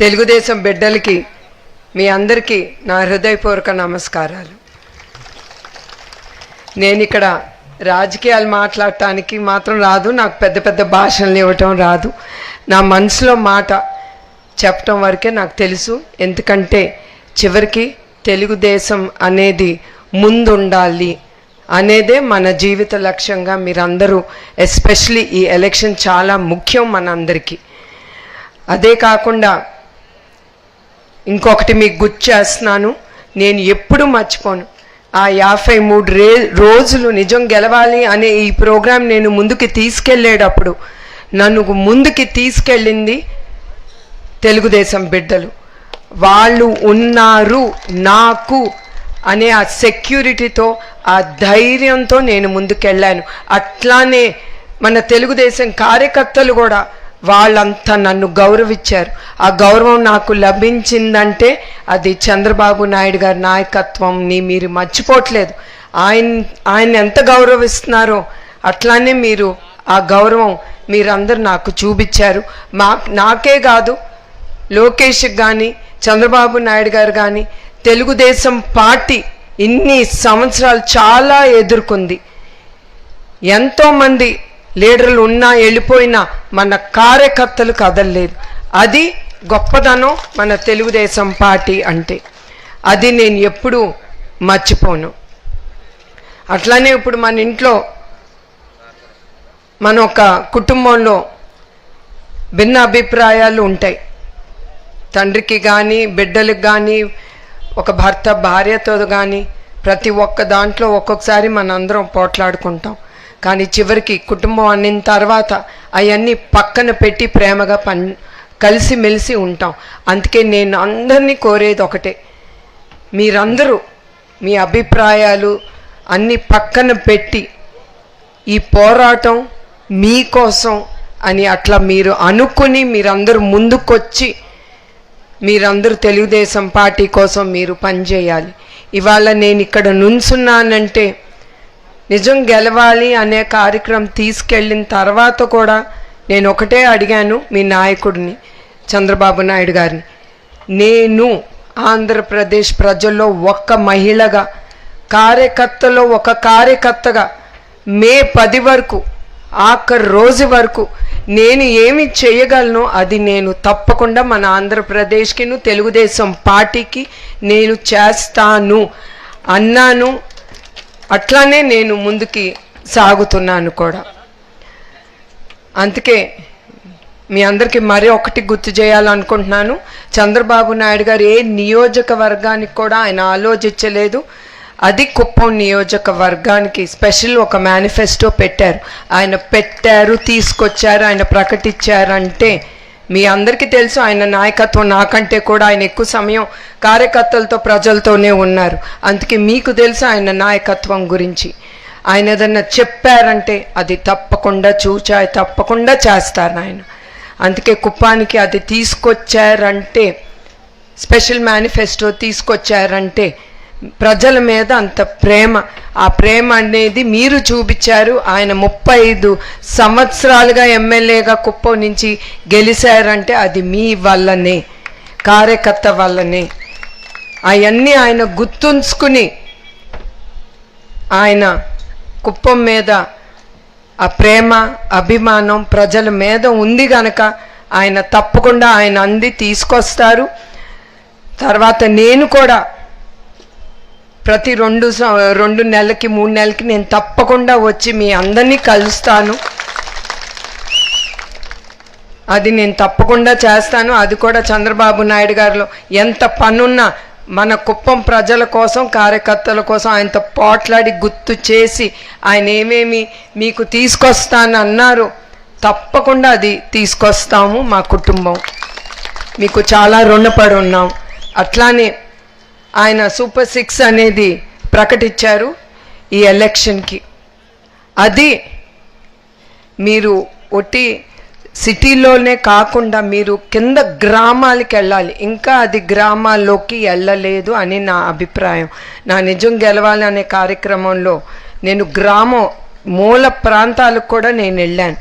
తెలుగుదేశం బిడ్డలకి మీ అందరికీ నా హృదయపూర్వక నమస్కారాలు. నేను ఇక్కడ రాజకీయాలు మాట్లాడటానికి మాత్రం రాదు, నాకు పెద్ద పెద్ద భాషలు ఇవ్వటం రాదు. నా మనసులో మాట చెప్పటం వరకే నాకు తెలుసు. ఎందుకంటే చివరికి తెలుగుదేశం అనేది ముందుండాలి అనేదే మన జీవిత లక్ష్యంగా మీరందరూ, ఎస్పెషలీ ఈ ఎలక్షన్ చాలా ముఖ్యం మనందరికీ. అదే కాకుండా ఇంకొకటి మీకు గుర్తు చేస్తున్నాను, నేను ఎప్పుడు మర్చిపోను. ఆ 53 రోజులు నిజం గెలవాలి అనే ఈ ప్రోగ్రాం నేను ముందుకు తీసుకెళ్ళేటప్పుడు నన్ను ముందుకి తీసుకెళ్ళింది తెలుగుదేశం బిడ్డలు. వాళ్ళు ఉన్నారు నాకు అనే ఆ సెక్యూరిటీతో, ఆ ధైర్యంతో నేను ముందుకెళ్ళాను. అట్లానే మన తెలుగుదేశం కార్యకర్తలు కూడా వాళ్ళంతా నన్ను గౌరవించారు. ఆ గౌరవం నాకు లభించిందంటే అది చంద్రబాబు నాయుడు గారి నాయకత్వంని మీరు మర్చిపోవట్లేదు. ఆయన ఎంత గౌరవిస్తున్నారో అట్లానే మీరు ఆ గౌరవం మీరందరూ నాకు చూపించారు. నాకే కాదు, లోకేష్కి కానీ చంద్రబాబు నాయుడు గారు కానీ తెలుగుదేశం పార్టీ ఇన్ని సంవత్సరాలు చాలా ఎదుర్కొంది. ఎంతోమంది లీడర్లు ఉన్నా వెళ్ళిపోయినా మన కార్యకర్తలు కదలలేదు. అది గొప్పదనం మన తెలుగుదేశం పార్టీ అంటే. అది నేను ఎప్పుడూ మర్చిపోను. అట్లానే ఇప్పుడు మన ఇంట్లో, మన ఒక కుటుంబంలో భిన్న అభిప్రాయాలు ఉంటాయి. తండ్రికి కానీ బిడ్డలకు కానీ, ఒక భర్త భార్యతో కానీ, ప్రతి ఒక్క దాంట్లో ఒక్కొక్కసారి మనందరం పోట్లాడుకుంటాం. కానీ చివరికి కుటుంబం అన్నిన తర్వాత అవన్నీ పక్కన పెట్టి ప్రేమగా కలిసిమెలిసి ఉంటాం. అందుకే నేను అందరినీ కోరేది ఒకటే, మీరందరూ మీ అభిప్రాయాలు అన్నీ పక్కన పెట్టి ఈ పోరాటం మీకోసం అని అట్లా మీరు అనుకుని మీరందరూ ముందుకొచ్చి మీరందరూ తెలుగుదేశం పార్టీ కోసం మీరు పనిచేయాలి. ఇవాళ నేను ఇక్కడ నుంచున్నానంటే నిజం గెలవాలి అనే కార్యక్రమం తీసుకెళ్ళిన తర్వాత కూడా నేను ఒకటే అడిగాను మీ నాయకుడిని, చంద్రబాబు నాయుడు గారిని. నేను ఆంధ్రప్రదేశ్ ప్రజల్లో ఒక్క మహిళగా, కార్యకర్తలో ఒక కార్యకర్తగా మే 10 వరకు, ఆఖరి రోజు వరకు నేను ఏమి చేయగలను అది నేను తప్పకుండా మన ఆంధ్రప్రదేశ్కి, తెలుగుదేశం పార్టీకి నేను చేస్తాను అన్నాను. అట్లానే నేను ముందుకి సాగుతున్నాను కూడా. అందుకే మీ అందరికీ మరీ ఒకటి గుర్తు చేయాలనుకుంటున్నాను, చంద్రబాబు నాయుడు గారు ఏ నియోజకవర్గానికి కూడా ఆయన ఆలోచించలేదు. అది కుప్పం నియోజకవర్గానికి స్పెషల్ ఒక మేనిఫెస్టో పెట్టారు. ఆయన పెట్టారు, తీసుకొచ్చారు, ఆయన ప్రకటించారంటే మీ అందరికీ తెలుసు ఆయన నాయకత్వం నాకంటే కూడా ఆయన ఎక్కువ సమయం కార్యకర్తలతో ప్రజలతోనే ఉన్నారు. అందుకే మీకు తెలుసు ఆయన నాయకత్వం గురించి. ఆయన ఏదన్నా చెప్పారంటే అది తప్పకుండా తప్పకుండా చేస్తారు ఆయన. అందుకే కుప్పానికి అది తీసుకొచ్చారంటే, స్పెషల్ మేనిఫెస్టో తీసుకొచ్చారంటే ప్రజల మీద అంత ప్రేమ, ఆ ప్రేమ అనేది మీరు చూపించారు. ఆయన 35 సంవత్సరాలుగా ఎమ్మెల్యేగా కుప్పం నుంచి గెలిచారంటే అది మీ వల్లనే, కార్యకర్త వల్లనే. అవన్నీ ఆయన గుర్తుంచుకుని ఆయన కుప్పం మీద ఆ ప్రేమ అభిమానం ప్రజల మీద ఉంది గనక ఆయన తప్పకుండా ఆయన అంది తీసుకొస్తారు. తర్వాత నేను కూడా ప్రతి 2 నెలలకి 3 నెలలకి నేను తప్పకుండా వచ్చి మీ అందరినీ కలుస్తాను. అది నేను తప్పకుండా చేస్తాను. అది కూడా చంద్రబాబు నాయుడు గారిలో ఎంత పనున్నా మన కుప్పం ప్రజల కోసం, కార్యకర్తల కోసం ఆయనతో పోట్లాడి గుర్తు చేసి ఆయన ఏమేమి మీకు తీసుకొస్తాను అన్నారు, తప్పకుండా అది తీసుకొస్తాము. మా కుటుంబం మీకు చాలా రుణపడి ఉన్నాం. అట్లానే ఆయన సూపర్ 6 అనేది ప్రకటించారు ఈ ఎలక్షన్కి. అది మీరు ఒట్టి సిటీలోనే కాకుండా మీరు కింద గ్రామాలకి వెళ్ళాలి. ఇంకా అది గ్రామాల్లోకి వెళ్ళలేదు అని నా అభిప్రాయం. నా నిజం గెలవాలి అనే కార్యక్రమంలో నేను గ్రామం మూల ప్రాంతాలకు కూడా నేను వెళ్ళాను.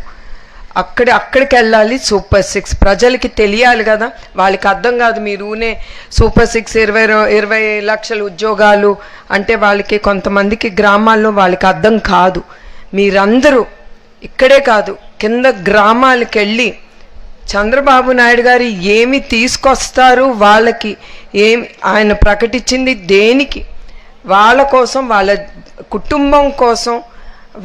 అక్కడికి వెళ్ళాలి. సూపర్ 6 ప్రజలకి తెలియాలి కదా, వాళ్ళకి అర్థం కాదు. మీరునే సూపర్ 6 20 లక్షల ఉద్యోగాలు అంటే వాళ్ళకి కొంతమందికి గ్రామాల్లో వాళ్ళకి అర్థం కాదు. మీరందరూ ఇక్కడే కాదు కింద గ్రామాలకు వెళ్ళి చంద్రబాబు నాయుడు గారు ఏమి తీసుకొస్తారు, వాళ్ళకి ఏమి ఆయన ప్రకటించింది దేనికి, వాళ్ళ కోసం, వాళ్ళ కుటుంబం కోసం,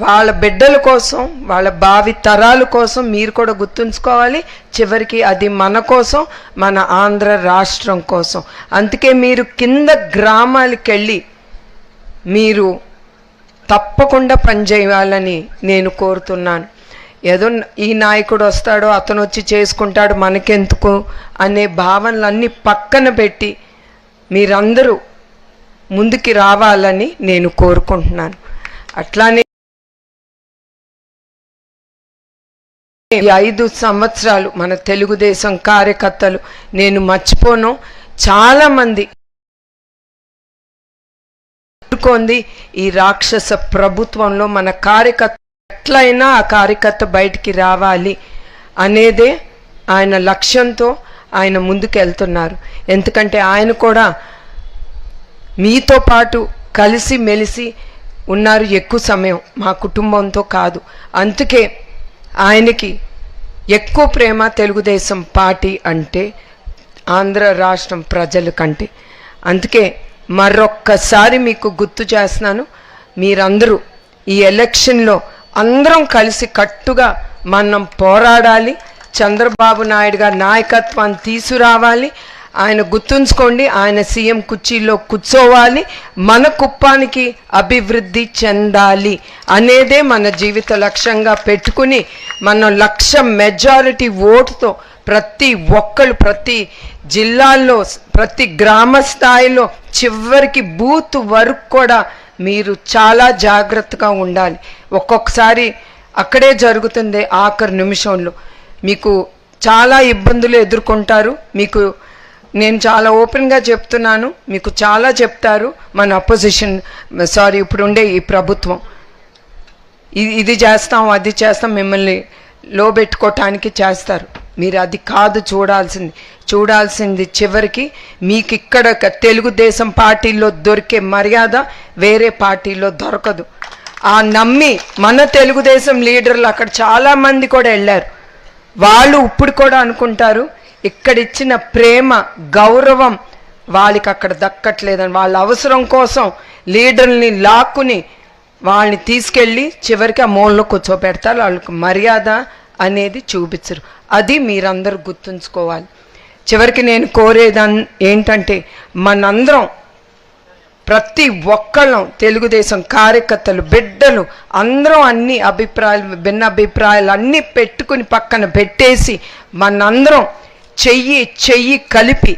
వాళ్ళ బిడ్డల కోసం, వాళ్ళ భావి తరాల కోసం మీరు కూడా గుర్తుంచుకోవాలి. చివరికి అది మన కోసం, మన ఆంధ్ర రాష్ట్రం కోసం. అందుకే మీరు కింద గ్రామాలకు వెళ్ళి మీరు తప్పకుండా పనిచేయాలని నేను కోరుతున్నాను. ఏదో ఈ నాయకుడు వస్తాడో అతను వచ్చి చేసుకుంటాడు మనకెందుకు అనే భావనలన్నీ పక్కన పెట్టి మీరందరూ ముందుకి రావాలని నేను కోరుకుంటున్నాను. అట్లానే ఈ 5 సంవత్సరాలు మన తెలుగుదేశం కార్యకర్తలు నేను మర్చిపోను. చాలామంది ఈ రాక్షస ప్రభుత్వంలో మన కార్యకర్త ఎట్లయినా ఆ కార్యకర్త బయటికి రావాలి అనేదే ఆయన లక్ష్యంతో ఆయన ముందుకు వెళ్తున్నారు. ఎందుకంటే ఆయన కూడా మీతో పాటు కలిసి మెలిసి ఉన్నారు ఎక్కువ సమయం, మా కుటుంబంతో కాదు. అందుకే ఆయనకి ఎక్కువ ప్రేమ తెలుగుదేశం పార్టీ అంటే ఆంధ్ర రాష్ట్రం ప్రజల కంటే. అందుకే మరొక్కసారి మీకు గుర్తు చేస్తున్నాను, మీరందరూ ఈ ఎలక్షన్లో అందరం కలిసి కట్టుగా మనం పోరాడాలి. చంద్రబాబు నాయుడు గారి నాయకత్వాన్ని తీసుకురావాలి. ఆయన గుర్తుంచుకోండి, ఆయన సీఎం కుర్చీలో కూర్చోవాలి, మన కుప్పానికి అభివృద్ధి చెందాలి అనేదే మన జీవిత లక్ష్యంగా పెట్టుకుని మనం 1,00,000 మెజారిటీ ఓటుతో ప్రతి ఒక్కళ్ళు ప్రతి జిల్లాల్లో ప్రతి గ్రామ స్థాయిలో చివరికి బూత్ వరకు కూడా మీరు చాలా జాగ్రత్తగా ఉండాలి. ఒక్కొక్కసారి అక్కడే జరుగుతుంది ఆఖరి నిమిషంలో మీకు చాలా ఇబ్బందులు ఎదుర్కొంటారు. మీకు నేను చాలా ఓపెన్గా చెప్తున్నాను, మీకు చాలా చెప్తారు మన అపోజిషన్ ఇప్పుడు ఉండే ఈ ప్రభుత్వం ఇది చేస్తాం అది చేస్తాం మిమ్మల్ని లోబెట్టుకోవటానికి చేస్తారు. మీరు అది కాదు చూడాల్సింది చివరికి మీకు ఇక్కడ తెలుగుదేశం పార్టీలో దొరికే మర్యాద వేరే పార్టీలో దొరకదు. ఆ నమ్మి మన తెలుగుదేశం లీడర్లు అక్కడ చాలామంది కూడా వెళ్ళారు. వాళ్ళు ఇప్పుడు కూడా అనుకుంటారు ఇక్కడ ఇచ్చిన ప్రేమ గౌరవం వాళ్ళకి అక్కడ దక్కట్లేదని. వాళ్ళ అవసరం కోసం లీడర్ని లాక్కుని వాళ్ళని తీసుకెళ్ళి చివరికి ఆ మూలలో కూర్చోబెడతారు. వాళ్ళకి మర్యాద అనేది చూపించరు. అది మీరందరూ గుర్తుంచుకోవాలి. చివరికి నేను కోరేది ఏంటంటే మనందరం ప్రతి ఒక్కళ్ళం తెలుగుదేశం కార్యకర్తలు బిడ్డలు అందరం అన్ని అభిప్రాయాలు భిన్న అభిప్రాయాలు అన్నీ పెట్టుకుని పక్కన పెట్టేసి మనందరం చెయ్యి కలిపి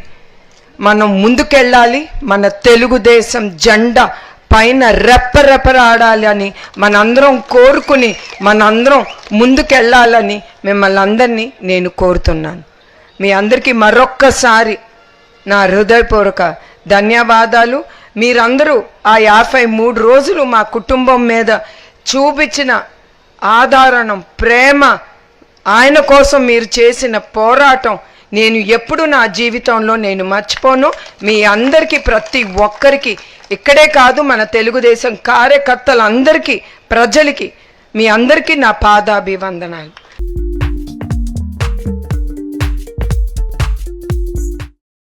మనం ముందుకెళ్ళాలి. మన తెలుగుదేశం జెండా పైన రెప్పరెపరాడాలి అని మనందరం కోరుకుని మనందరం ముందుకెళ్ళాలని మిమ్మల్ని అందరినీ నేను కోరుతున్నాను. మీ అందరికీ మరొక్కసారి నా హృదయపూర్వక ధన్యవాదాలు. మీరందరూ ఆ 53 రోజులు మా కుటుంబం మీద చూపించిన ఆదరణం ప్రేమ, ఆయన కోసం మీరు చేసిన పోరాటం నేను ఎప్పుడు నా జీవితంలో నేను మర్చిపోను. మీ అందరికీ ప్రతి ఒక్కరికి ఇక్కడే కాదు మన తెలుగుదేశం కార్యకర్తలందరికీ ప్రజలకి మీ అందరికీ నా పాదాభివందనాలు.